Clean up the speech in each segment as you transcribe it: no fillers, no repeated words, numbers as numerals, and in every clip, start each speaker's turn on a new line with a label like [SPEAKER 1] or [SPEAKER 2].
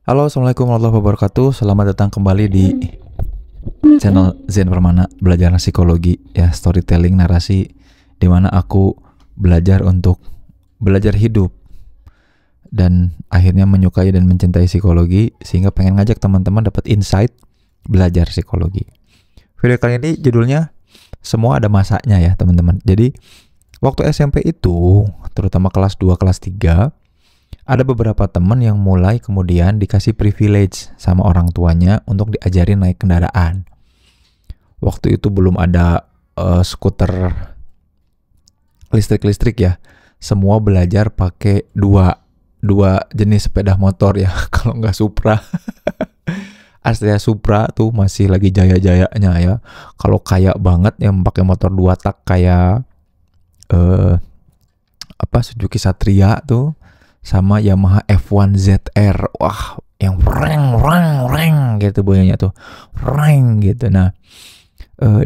[SPEAKER 1] Halo, assalamualaikum warahmatullahi wabarakatuh. Selamat datang kembali di channel Zen Permana, belajar psikologi ya, storytelling narasi, di mana aku belajar untuk belajar hidup dan akhirnya menyukai dan mencintai psikologi, sehingga pengen ngajak teman-teman dapat insight belajar psikologi. Video kali ini judulnya semua ada masanya ya teman-teman. Jadi waktu SMP itu, terutama kelas 2, kelas 3, ada beberapa teman yang mulai kemudian dikasih privilege sama orang tuanya untuk diajarin naik kendaraan. Waktu itu belum ada skuter listrik ya. Semua belajar pakai dua jenis sepeda motor ya. Kalau nggak Supra, Astrea Supra tuh masih lagi jaya-jayanya ya. Kalau kaya banget yang pakai motor 2 tak kayak Suzuki Satria tuh, sama Yamaha F1 ZR. Wah, yang reng gitu bunyinya tuh. Reng gitu. Nah,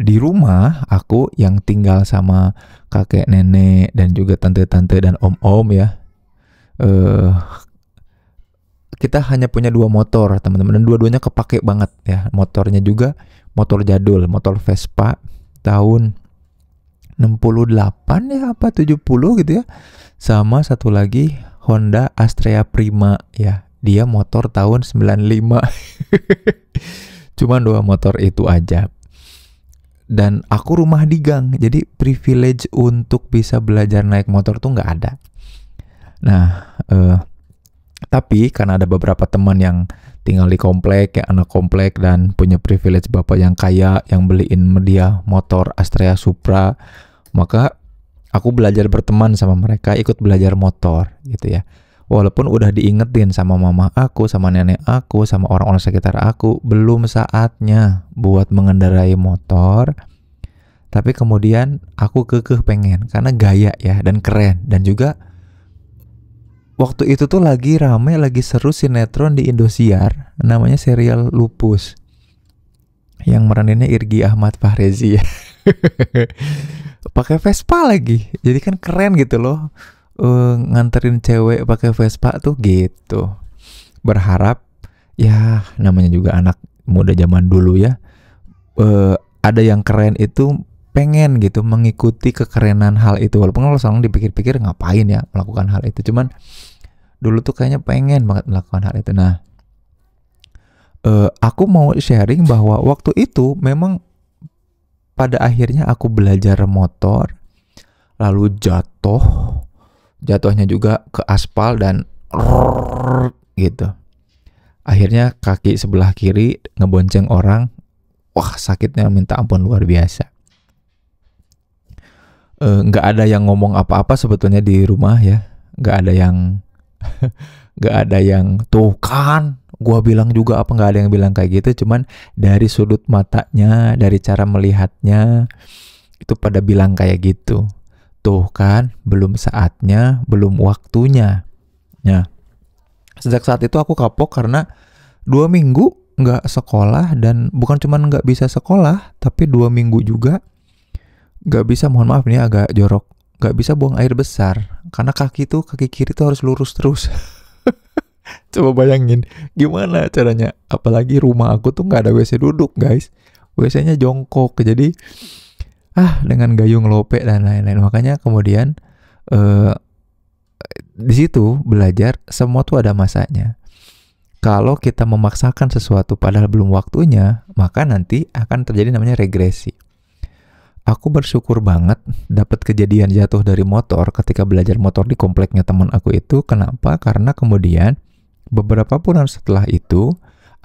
[SPEAKER 1] di rumah aku yang tinggal sama kakek nenek dan juga tante-tante dan om-om ya. Kita hanya punya 2 motor, teman-teman, dan dua-duanya kepake banget ya. Motornya juga motor jadul, motor Vespa tahun 68 ya apa 70 gitu ya. Sama satu lagi Honda Astrea Prima ya. Dia motor tahun 95. Cuman 2 motor itu aja. Dan aku rumah di gang. Jadi privilege untuk bisa belajar naik motor tuh nggak ada. Nah, tapi karena ada beberapa teman yang tinggal di komplek, kayak anak komplek, dan punya privilege bapak yang kaya yang beliin dia motor Astrea Supra, maka aku belajar berteman sama mereka, ikut belajar motor gitu ya. Walaupun udah diingetin sama mama aku, sama nenek aku, sama orang-orang sekitar aku, belum saatnya buat mengendarai motor. Tapi kemudian aku kekeh pengen, karena gaya ya, dan keren. Dan juga waktu itu tuh lagi rame, lagi seru sinetron di Indosiar, namanya serial Lupus, yang meraninnya Irgi Ahmad Fahrezi ya. Pakai Vespa lagi, jadi kan keren gitu loh. Nganterin cewek pakai Vespa tuh gitu. Berharap ya, namanya juga anak muda zaman dulu ya, ada yang keren itu, pengen gitu mengikuti kekerenan hal itu. Walaupun kalau sekarang dipikir-pikir ngapain ya melakukan hal itu, cuman dulu tuh kayaknya pengen banget melakukan hal itu. Nah, aku mau sharing bahwa waktu itu memang pada akhirnya aku belajar motor, lalu jatuhnya juga ke aspal dan gitu. Akhirnya kaki sebelah kiri ngebonceng orang. Wah, sakitnya minta ampun, luar biasa. Nggak ada yang ngomong apa-apa sebetulnya di rumah ya. Nggak ada yang tuh kan, gua bilang juga apa, nggak ada yang bilang kayak gitu. Cuman dari sudut matanya, dari cara melihatnya, itu pada bilang kayak gitu. Tuh kan, belum saatnya, belum waktunya. Nah, sejak saat itu aku kapok karena 2 minggu nggak sekolah, dan bukan cuma nggak bisa sekolah, tapi 2 minggu juga nggak bisa, mohon maaf nih agak jorok, nggak bisa buang air besar karena kaki kiri tuh harus lurus terus. Coba bayangin gimana caranya, apalagi rumah aku tuh nggak ada WC duduk guys, WC-nya jongkok. Jadi dengan gayung lope dan lain-lain. Makanya kemudian di situ belajar semua tuh ada masanya. Kalau kita memaksakan sesuatu padahal belum waktunya, maka nanti akan terjadi namanya regresi. Aku bersyukur banget dapat kejadian jatuh dari motor ketika belajar motor di kompleknya teman aku itu. Kenapa? Karena kemudian beberapa bulan setelah itu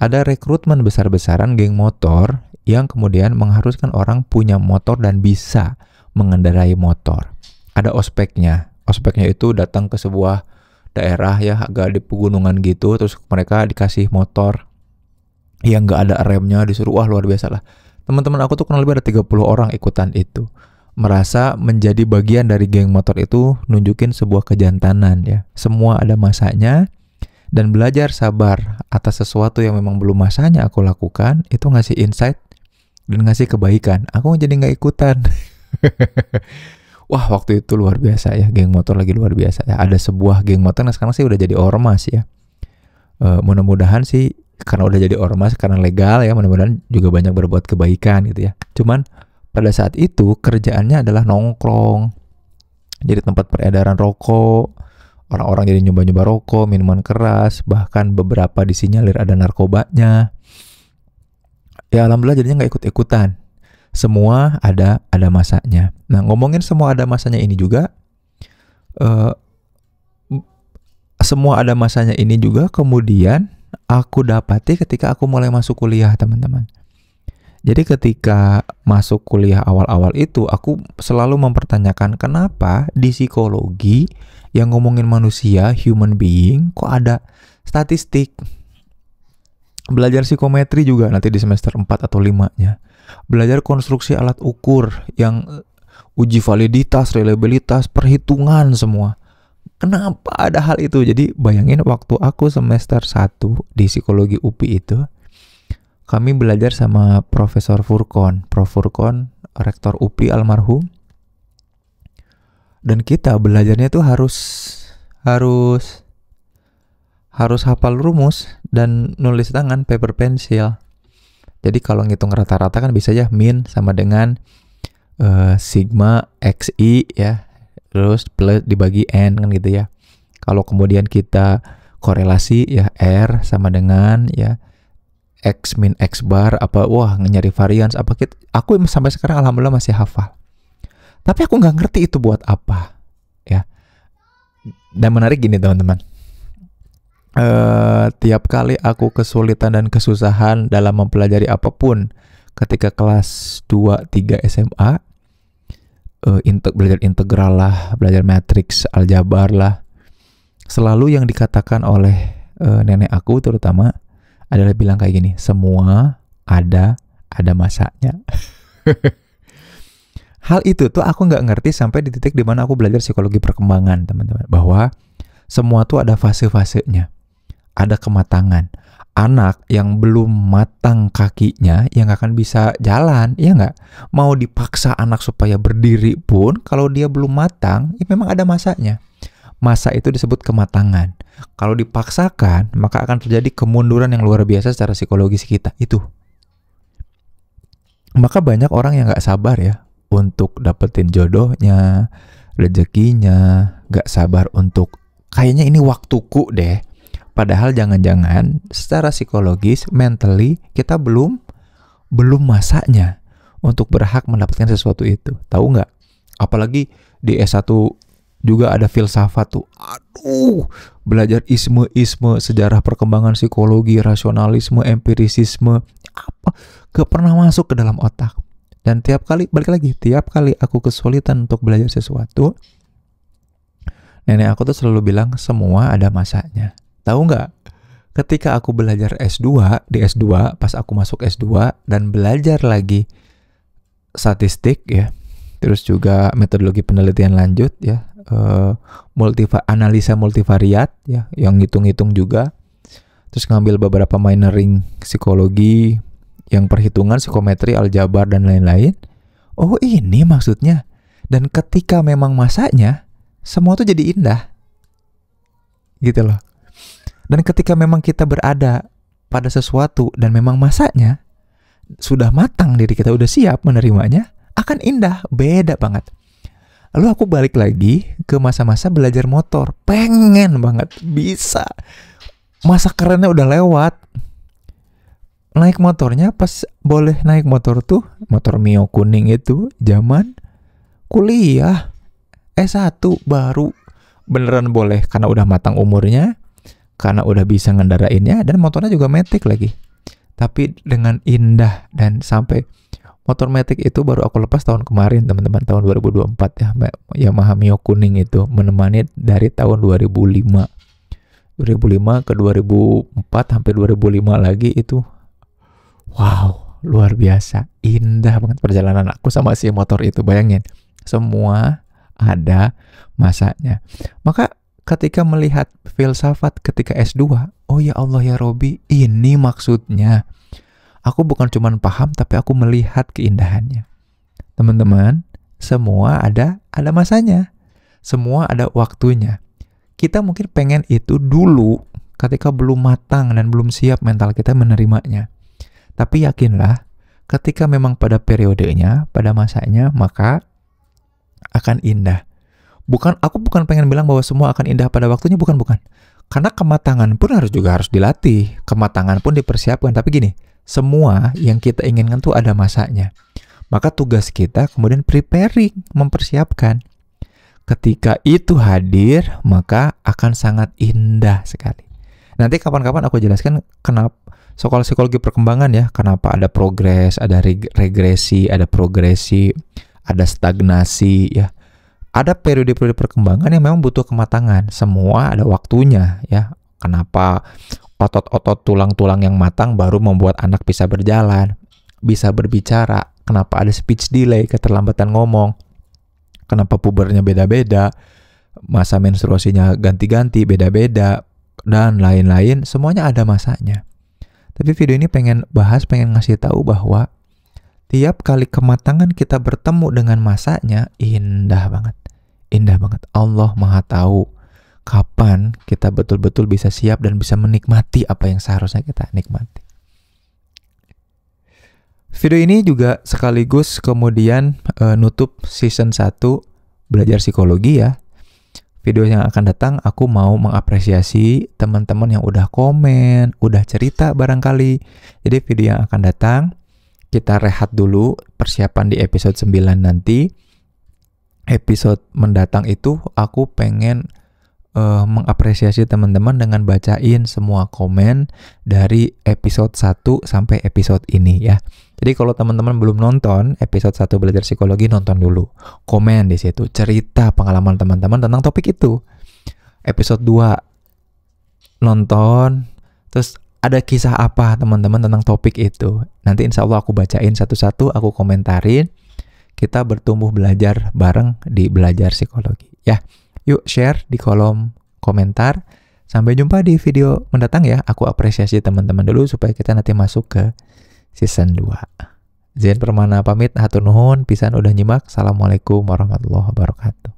[SPEAKER 1] ada rekrutmen besar-besaran geng motor yang kemudian mengharuskan orang punya motor dan bisa mengendarai motor. Ada ospeknya. Ospeknya itu datang ke sebuah daerah ya, agak di pegunungan gitu, terus mereka dikasih motor yang nggak ada remnya, disuruh, wah luar biasa lah. Teman-teman aku tuh kurang lebih ada 30 orang ikutan itu. Merasa menjadi bagian dari geng motor itu nunjukin sebuah kejantanan ya. Semua ada masanya, dan belajar sabar atas sesuatu yang memang belum masanya aku lakukan, itu ngasih insight dan ngasih kebaikan. Aku jadi nggak ikutan. Wah, waktu itu luar biasa ya, geng motor lagi luar biasa ya. Ada sebuah geng motor, nah sekarang sih udah jadi ormas ya. Mudah-mudahan sih karena udah jadi ormas, karena legal ya, mudah-mudahan juga banyak berbuat kebaikan gitu ya. Cuman pada saat itu kerjaannya adalah nongkrong, jadi tempat peredaran rokok, orang-orang jadi nyoba-nyoba rokok, minuman keras, bahkan beberapa disinyalir ada narkobanya. Ya alhamdulillah jadinya nggak ikut-ikutan. Semua ada masanya. Nah, ngomongin semua ada masanya ini juga, eh, semua ada masanya ini juga kemudian aku dapati ketika aku mulai masuk kuliah, teman-teman. Jadi ketika masuk kuliah awal-awal itu, aku selalu mempertanyakan kenapa di psikologi yang ngomongin manusia, human being, kok ada statistik. Belajar psikometri juga nanti di semester 4 atau 5-nya. Belajar konstruksi alat ukur yang uji validitas, reliabilitas, perhitungan semua. Kenapa ada hal itu? Jadi bayangin waktu aku semester 1 di psikologi UPI itu, kami belajar sama Profesor Furkon, Prof. Furkon, rektor UPI almarhum. Dan kita belajarnya tuh harus hafal rumus dan nulis tangan paper pencil. Jadi kalau ngitung rata-rata kan bisa ya min sama dengan sigma xi ya, terus plus dibagi n kan gitu ya. Kalau kemudian kita korelasi ya R sama dengan ya X min X bar apa, wah nyari varians apa gitu. Aku sampai sekarang alhamdulillah masih hafal. Tapi aku nggak ngerti itu buat apa ya. Dan menarik gini teman-teman. Tiap kali aku kesulitan dan kesusahan dalam mempelajari apapun ketika kelas 2-3 SMA, belajar integral lah, belajar matriks, aljabar lah, selalu yang dikatakan oleh nenek aku terutama adalah bilang kayak gini, semua ada masanya. Hal itu tuh aku nggak ngerti sampai di titik dimana aku belajar psikologi perkembangan, teman-teman, bahwa semua tuh ada fase-fasenya, ada kematangan. Anak yang belum matang kakinya yang akan bisa jalan, ya nggak? Mau dipaksa anak supaya berdiri pun kalau dia belum matang, ya memang ada masanya. Masa itu disebut kematangan. Kalau dipaksakan, maka akan terjadi kemunduran yang luar biasa secara psikologis kita. Itu. Maka banyak orang yang gak sabar ya untuk dapetin jodohnya, rezekinya, gak sabar untuk kayaknya ini waktuku deh. Padahal jangan-jangan secara psikologis, mentally, kita belum masanya untuk berhak mendapatkan sesuatu itu. Tahu nggak? Apalagi di S1 juga ada filsafat tuh. Aduh, belajar isme-isme, sejarah perkembangan psikologi, rasionalisme, empirisisme, apa gak pernah masuk ke dalam otak. Dan tiap kali, balik lagi, tiap kali aku kesulitan untuk belajar sesuatu, nenek aku tuh selalu bilang semua ada masanya. Tahu nggak? Ketika aku belajar S2, di S2, pas aku masuk S2 dan belajar lagi statistik ya, terus juga metodologi penelitian lanjut ya, analisa multivariat ya, yang ngitung-ngitung juga, terus ngambil beberapa minoring psikologi, yang perhitungan, psikometri, aljabar dan lain-lain. Oh ini maksudnya. Dan ketika memang masanya, semua tuh jadi indah, gitu loh. Dan ketika memang kita berada pada sesuatu dan memang masanya sudah matang, diri kita udah siap menerimanya, akan indah, beda banget. Lalu aku balik lagi ke masa-masa belajar motor. Pengen banget bisa. Masa kerennya udah lewat. Naik motornya pas boleh naik motor tuh, motor Mio kuning itu, zaman kuliah S1 baru beneran boleh karena udah matang umurnya, karena udah bisa ngendarainnya, dan motornya juga matic lagi. Tapi dengan indah, dan sampai motor matic itu baru aku lepas tahun kemarin, teman-teman, tahun 2024 ya. Yamaha Mio kuning itu menemani dari tahun 2005 ke 2004 sampai 2005 lagi itu. Wow, luar biasa. Indah banget perjalanan aku sama si motor itu. Bayangin, semua ada masanya. Maka ketika melihat filsafat ketika S2, oh ya Allah ya Robi, ini maksudnya. Aku bukan cuma paham, tapi aku melihat keindahannya. Teman-teman, semua ada masanya. Semua ada waktunya. Kita mungkin pengen itu dulu, ketika belum matang dan belum siap mental kita menerimanya. Tapi yakinlah, ketika memang pada periodenya, pada masanya, maka akan indah. Aku bukan pengen bilang bahwa semua akan indah pada waktunya, bukan. Karena kematangan pun harus dilatih, kematangan pun dipersiapkan. Tapi gini, semua yang kita inginkan tuh ada masanya. Maka tugas kita kemudian preparing, mempersiapkan. Ketika itu hadir, maka akan sangat indah sekali. Nanti kapan-kapan aku jelaskan kenapa soal psikologi perkembangan ya, kenapa ada progres, ada regresi, ada progresi, ada stagnasi ya. Ada periode-periode perkembangan yang memang butuh kematangan. Semua ada waktunya ya. Kenapa otot-otot tulang-tulang yang matang baru membuat anak bisa berjalan, bisa berbicara. Kenapa ada speech delay, keterlambatan ngomong. Kenapa pubernya beda-beda, masa menstruasinya ganti-ganti, beda-beda, dan lain-lain. Semuanya ada masanya. Tapi video ini pengen ngasih tahu bahwa tiap kali kematangan kita bertemu dengan masanya, indah banget. Indah banget. Allah Maha tahu kapan kita betul-betul bisa siap dan bisa menikmati apa yang seharusnya kita nikmati. Video ini juga sekaligus kemudian nutup season 1 belajar psikologi ya. Video yang akan datang aku mau mengapresiasi teman-teman yang udah komen, udah cerita barangkali. Jadi video yang akan datang kita rehat dulu, persiapan di episode 9 nanti. Episode mendatang itu aku pengen mengapresiasi teman-teman dengan bacain semua komen dari episode 1 sampai episode ini ya. Jadi kalau teman-teman belum nonton episode 1 belajar psikologi, nonton dulu. Komen di situ, cerita pengalaman teman-teman tentang topik itu. Episode 2 nonton, terus ada kisah apa teman-teman tentang topik itu. Nanti insya Allah aku bacain satu-satu, aku komentarin. Kita bertumbuh belajar bareng di belajar psikologi ya. Yuk share di kolom komentar. Sampai jumpa di video mendatang ya. Aku apresiasi teman-teman dulu supaya kita nanti masuk ke season 2. Zain Permana pamit, hatur nuhun, pisan udah nyimak. Assalamualaikum warahmatullahi wabarakatuh.